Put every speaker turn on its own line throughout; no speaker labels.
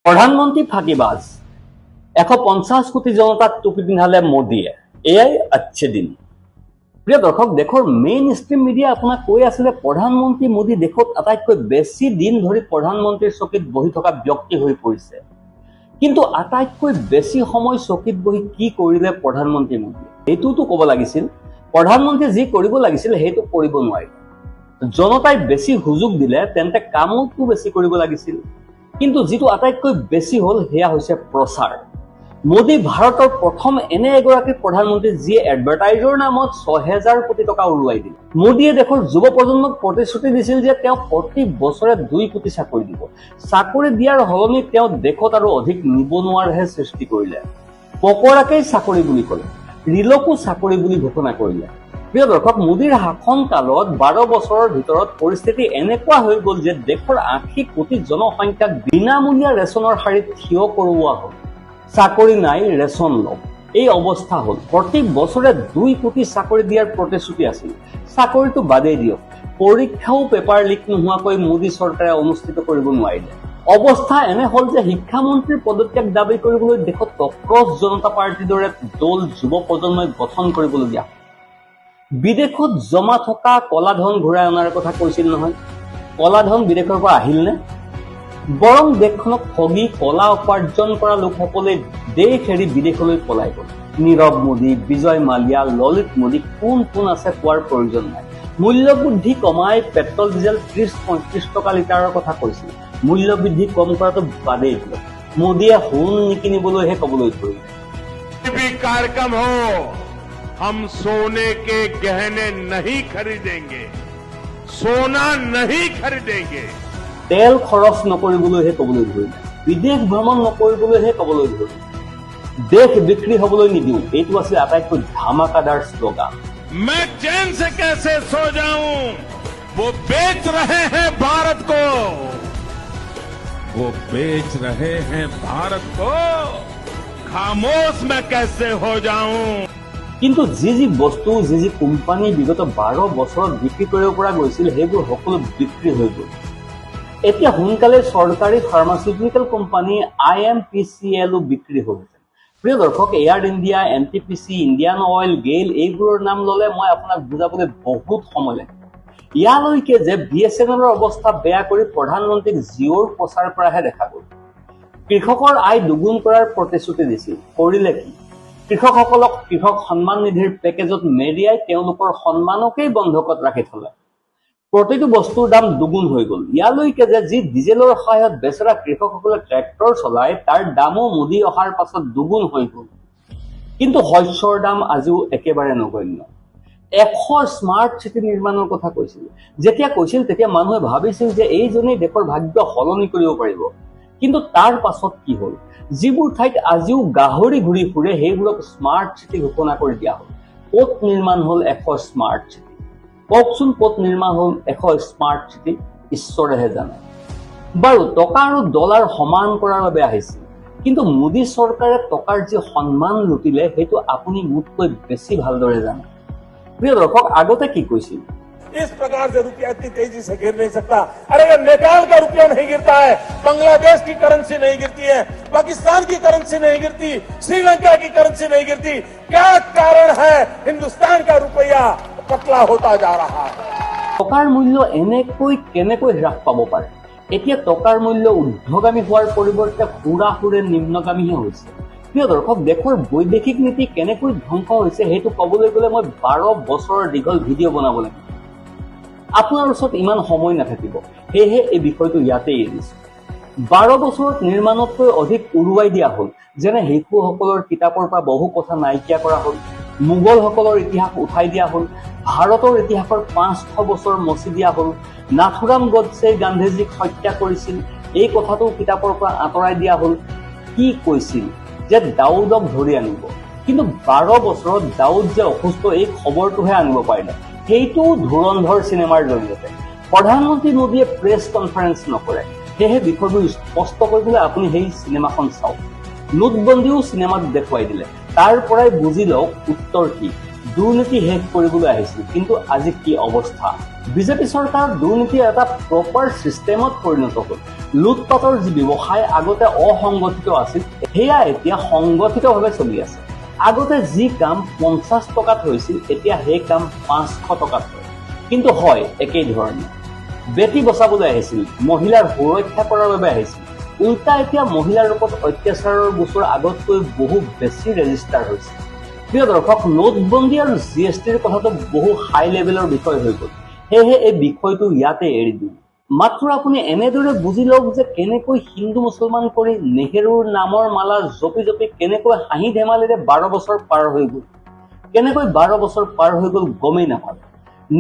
প্ৰধানমন্ত্ৰী ফাঁকিবাজ 150 কোটি জনতাক টুপি পিন্ধালে মোদীয়ে এয়াই আচ্ছে দিন। প্ৰিয় দৰ্শক, দেশৰ মেইন ষ্ট্ৰীম মিডিয়া আপোনাক কৈ আছে যে প্ৰধানমন্ত্ৰী মোদী দেশত আটাইতকৈ বেছি দিন ধৰি প্ৰধানমন্ত্ৰীৰ চকীত বহি থকা ব্যক্তি হৈ পৰিছে। কিন্তু আটাইতকৈ বেছি সময় চকীত বহি কি কৰিলে প্ৰধানমন্ত্ৰী মোদীয়ে এইটোতো ক'ব লাগিছিল। প্ৰধানমন্ত্ৰীয়ে যি কৰিব লাগিছিল সেইটো কৰিব নোৱাৰিলে। জনতাই বেছি সুযোগ দিলে তেন্তে কামতো বেছি কৰিব লাগিছিল। কিন্তু যিটো আটাইতকৈ বেছি হ'ল সেয়া হৈছে প্ৰচাৰ। মোদী ভাৰতৰ প্ৰথম এনে এগৰাকী প্ৰধানমন্ত্ৰী যিয়ে এডভাৰটাইজৰ নামত 6000 কোটি টকা উৰুৱাই দিলে। মোদীয়ে দেশৰ যুৱ প্ৰজন্মক প্ৰতিশ্ৰুতি দিছিল যে তেওঁ প্ৰতি বছৰে 2 কোটি চাকৰি দিব। চাকৰি দিয়াৰ সলনি তেওঁ দেশত আৰু অধিক নিবনুৱাৰহে সৃষ্টি কৰিলে। পকৰাকেই চাকৰি বুলি ক'লে, ৰিলকো চাকৰি বুলি ঘোষণা কৰিলে। প্ৰিয় দৰ্শক, মোদীৰ শাসন কালত 12 বছৰৰ ভিতৰত পৰিস্থিতি এনেকুৱা হৈ গ'ল যে দেশৰ 80 কোটি জনসংখ্যাক বিনামূলীয়া ৰেচনৰ শাৰীত থিয় কৰোৱা হ'ল। চাকৰি নাই, ৰেচন লওক, এই অৱস্থা হ'ল। প্ৰতি বছৰে 2 কোটি চাকৰি দিয়াৰ প্ৰতিশ্ৰুতি আছিল। চাকৰিটো বাদেই দিয়ক, পৰীক্ষাও পেপাৰ লিক নোহোৱাকৈ মোদী চৰকাৰে অনুষ্ঠিত কৰিব নোৱাৰিলে। অৱস্থা এনে হ'ল যে শিক্ষামন্ত্ৰীৰ পদত্যাগ দাবী কৰিবলৈ দেশত অক্ৰশ জনতা পাৰ্টীৰ দৰে দল যুৱ প্ৰজন্মই গঠন কৰিবলগীয়া হ'ল। বিদেশত জমা থকা কলা ধন ঘূৰাই অনাৰ কথা কৈছিল নহয়। কলা ধন বিদেশৰ পৰা আহিল নে? বৰং দেশখনক ঠগি কলা উপাৰ্জন কৰা লোকসকলে দেশ এৰি বিদেশলৈ পলাই গ'ল। নীৰৱ মোদী, বিজয় মালিয়া, ললিত মোদী কোন কোন আছে কোৱাৰ প্ৰয়োজন নাই। মূল্য বৃদ্ধি কমাই পেট্ৰল ডিজেল 30-35 টকা লিটাৰৰ কথা কৈছিল। মূল্য বৃদ্ধি কম কৰাটো বাদেই দিয়ক, মোদীয়ে সোণ নিকিনিবলৈহে ক'বলৈ ধৰিলে।
कार्यक्रम हो, हम सोने के गहने नहीं खरीदेंगे, सोना नहीं खरीदेंगे।
তেল খৰচ নকৰিবলৈহে ক'বলৈ ধৰিলে, বিদেশ ভ্ৰমণ নকৰিবলৈহে ক'বলৈ ধৰিলে, দেশ বিক্ৰী হ'বলৈ নিদিওঁ, এইটো আছিল আটাইতকৈ ধামাকাদাৰ শ্লোগান।
मैं चैन से कैसे सो जाऊं, वो बेच रहे हैं भारत को, वो बेच रहे हैं भारत को, खामोश मैं कैसे हो जाऊं।
কিন্তু যি বস্তু যি কোম্পানী বিগত 12 বছৰত বিক্ৰী কৰিব পৰা গৈছিল সেইবোৰ সকলো বিক্ৰী হৈ গ'ল। এতিয়া সোনকালে চৰকাৰী ফাৰ্মাচিউটিকেল কোম্পানী IMPCLও বিক্ৰী হ'ল। প্ৰিয় দৰ্শক, Air India, NTPC, Indian Oil, GAIL এইবোৰৰ নাম ল'লে মই আপোনাক বুজাবলৈ বহুত সময় লাগে। ইয়ালৈকে যে BSNLৰ অৱস্থা বেয়া কৰি প্ৰধানমন্ত্ৰীক জিঅ'ৰ প্ৰচাৰ কৰাহে দেখা গ'ল। কৃষকৰ আয় দুগুণ কৰাৰ প্ৰতিশ্ৰুতি দিছিল, কৰিলে কি? কৃষকসকলক কৃষক সন্মান নিধিৰ পেকেজত মেৰিয়াই তেওঁলোকৰ সন্মানকেই বন্ধকত ৰাখি থলে। প্ৰতিটো বস্তুৰ দাম দুগুণ হৈ গ'ল। ইয়ালৈকে যে যি ডিজেলৰ সহায়ত বেচেৰা কৃষকসকলে ট্ৰেক্টৰ চলায় তাৰ দামো মোদী অহাৰ পাছত দুগুণ হৈ গ'ল। কিন্তু শস্যৰ দাম আজিও একেবাৰে নগণ্য। 100 স্মাৰ্ট চিটি নিৰ্মাণৰ কথা কৈছিল। যেতিয়া কৈছিল তেতিয়া মানুহে ভাবিছিল যে এইজনেই দেশৰ ভাগ্য সলনি কৰিব পাৰিব। কিন্তু তাৰ পাছত কি হ'ল? যিবোৰ ঠাইত আজিও গাহৰি ঘূৰি ফুৰে সেইবোৰক স্মাৰ্ট চিটি ঘোষণা কৰি দিয়া হ'ল। ক'ত নিৰ্মাণ হ'ল 100 স্মাৰ্ট চিটি? কওকচোন, ক'ত নিৰ্মাণ হ'ল 100 স্মাৰ্ট চিটি? ঈশ্বৰেহে জানে। বাৰু, টকা আৰু ডলাৰ সমান কৰাৰ বাবে আহিছিল। কিন্তু মোদী চৰকাৰে টকাৰ যি সন্মান লুটিলে সেইটো আপুনি মোতকৈ বেছি ভালদৰে জানে। প্ৰিয় দৰ্শক, আগতে কি কৈছিল?
इस प्रकार से रुपया इतनी तेजी से गिर नहीं सकता। अरे नेपाल का रुपया नहीं गिरता है, बांग्लादेश की करेंसी नहीं गिरती है, पाकिस्तान की करेंसी नहीं गिरती, श्रीलंका की करेंसी नहीं गिरती। क्या कारण है हिंदुस्तान का रुपया पतला होता जा रहा है?
টকাৰ মূল্য কেনেকৈ হ্ৰাস পাব পাৰে? এতিয়া টকাৰ মূল্য ঊৰ্ধ্বগামী হোৱাৰ পৰিৱৰ্তে সুৰে নিম্নগামীহে হৈছে। প্ৰিয় দৰ্শক, দেশৰ বৈদেশিক নীতি কেনেকৈ ধ্বংস হৈছে সেইটো ক'বলৈ গ'লে মই 12 বছৰৰ দীঘল ভিডিঅ' বনাব লাগিব। আপোনাৰ ওচৰত ইমান সময় নাথাকিব, সেয়েহে এই বিষয়টো ইয়াতেই এৰিছো। 12 বছৰত নিৰ্মাণতকৈ অধিক উৰুৱাই দিয়া হ'ল। যেনে শিশুসকলৰ কিতাপৰ পৰা বহু কথা নাইকিয়া কৰা হ'ল, মোগলসকলৰ ইতিহাস উঠাই দিয়া হ'ল, ভাৰতৰ ইতিহাসৰ 500 বছৰ মচি দিয়া হ'ল, নাথুৰাম গডছেই গান্ধীজীক হত্যা কৰিছিল এই কথাটো কিতাপৰ পৰা আঁতৰাই দিয়া হ'ল। কি কৈছিল যে দাউদক ধৰি আনিব, কিন্তু 12 বছৰত দাউদ যে অসুস্থ এই খবৰটোহে আনিব পাৰিলে, সেইটো ধুৰন্ধৰ চিনেমাৰ জৰিয়তে। প্ৰধানমন্ত্ৰী মোদীয়ে প্ৰেছ কনফাৰেন্স নকৰে, সেয়েহে বিষয়বোৰ স্পষ্ট কৰিবলৈ আপুনি সেই চিনেমাখন চাওক। নোটবন্দীও চিনেমাত দেখুৱাই দিলে, তাৰ পৰাই বুজি লওক উত্তৰ কি। দুৰ্নীতি শেষ কৰিবলৈ আহিছিল, কিন্তু আজি কি অৱস্থা। বিজেপি চৰকাৰৰ দুৰ্নীতি এটা প্ৰপাৰ চিষ্টেমত পৰিণত হ'ল। লুটপাটৰ যি ব্যৱসায় আগতে অসংগঠিত আছিল, সেয়া এতিয়া সংগঠিতভাৱে চলি আছে। আগতে যি কাম 50 টকাত হৈছিল, এতিয়া সেই কাম 500 টকাত হয়। কিন্তু হয় একেই ধৰণে। বেটী বচাবলৈ আহিছিল, মহিলাৰ সুৰক্ষা কৰাৰ বাবে আহিছিল। উল্টা এতিয়া মহিলাৰ ওপৰত অত্যাচাৰৰ গোচৰ আগতকৈ বহু বেছি ৰেজিষ্টাৰ হৈছে। প্ৰিয় দৰ্শক, নোটবন্দী আৰু GSTৰ কথাটো বহু হাই লেভেলৰ বিষয় হৈ গ'ল। সেয়েহে এই বিষয়টো ইয়াতে এৰি দিওঁ। মাত্ৰ আপুনি এনেদৰে বুজি লওক যে কেনেকৈ হিন্দু মুছলমান কৰি নেহেৰুৰ নামৰ মালা জপি জপি কেনেকৈ হাঁহি ধেমালিৰে 12 বছৰ পাৰ হৈ গ'ল। কেনেকৈ 12 বছৰ পাৰ হৈ গ'ল গমেই নাপালে।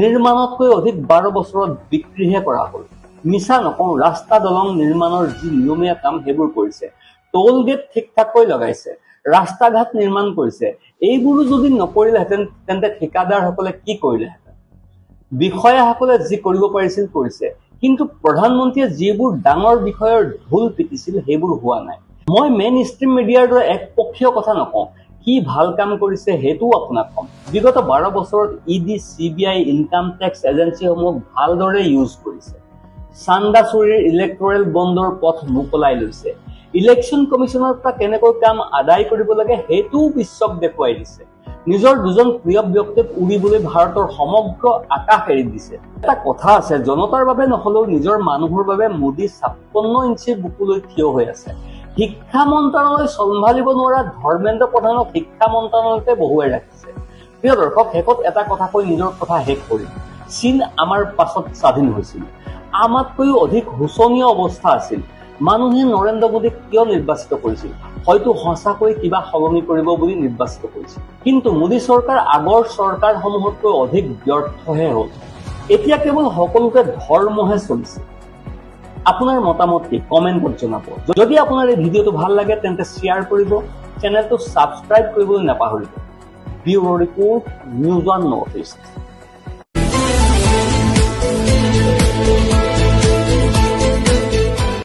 নিৰ্মাণতকৈ অধিক 12 বছৰত বিক্ৰীহে কৰা হ'ল। মিছা নকওঁ, ৰাস্তা দলং নিৰ্মাণৰ যি নিয়মীয়া কাম সেইবোৰ কৰিছে, টোল গেট ঠিক ঠাককৈ লগাইছে, ৰাস্তা ঘাট নিৰ্মাণ কৰিছে। এইবোৰো যদি নকৰিলেহেঁতেন তেন্তে ঠিকাদাৰসকলে কি কৰিলেহেঁতেন? বিষয়াসকলে যি কৰিব পাৰিছিল কৰিছে, কিন্তু প্ৰধানমন্ত্ৰীয়ে যিবোৰ ডাঙৰ বিষয়ৰ ঢোল পিটিছিল সেইবোৰ হোৱা নাই। মই মেইন ষ্ট্ৰীম মিডিয়াৰ দৰে একপক্ষীয় কথা নকওঁ, কি ভাল কাম কৰিছে সেইটোও আপোনাক কম। বিগত 12 বছৰত ED, CBI, ইনকাম টেক্স এজেঞ্চিসমূহক ভালদৰে ইউজ কৰিছে। চান্দা চুৰিৰ ইলেক্টৰেল বণ্ডৰ পথ মোকলাই লৈছে। ইলেকশ্যন কমিশ্যনৰ পৰা কেনেকৈ কাম আদায় কৰিব লাগে সেইটোও বিশ্বক দেখুৱাই দিছে। নিজৰ দুজন প্ৰিয় ব্যক্তিক উৰিবলৈ ভাৰতৰ সমগ্ৰ আকাশ এৰি দিছে। এটা কথা আছে, জনতাৰ বাবে নহলেও নিজৰ মানুহৰ বাবে মোদী 56 ইঞ্চিৰ বুকুলৈ থিয় হৈ আছে। শিক্ষা মন্ত্ৰালয় চম্ভালিব নোৱাৰা ধৰ্মেন্দ্ৰ প্ৰধানক শিক্ষা মন্ত্ৰালয়তে বহুৱাই ৰাখিছে। প্ৰিয় দৰ্শক, শেষত এটা কথা কৈ নিজৰ কথা শেষ কৰিম। চীন আমাৰ পাছত স্বাধীন হৈছিল। আমাতকৈও অধিক শোচনীয় অৱস্থা আছিল। মানুহে নৰেন্দ্ৰ মোদীক কিয় নিৰ্বাচিত কৰিছিল? হয়তো সঁচাকৈ কিবা সলনি কৰিব বুলি নিৰ্বাচিত কৰিছিল। কিন্তু মোদী চৰকাৰ আগৰ চৰকাৰসমূহতকৈ অধিক ব্যৰ্থহে হ'ল। এতিয়া কেৱল সকলোকে ধৰ্মহে চলিছে। আপোনাৰ মতামত কি? কমেণ্টত জনাব। যদি আপোনাৰ এই ভিডিঅ'টো ভাল লাগে তেন্তে শ্বেয়াৰ কৰিব, চেনেলটো ছাবস্ক্ৰাইব কৰিবলৈ নাপাহৰিব। Bureau report, news 1 north east.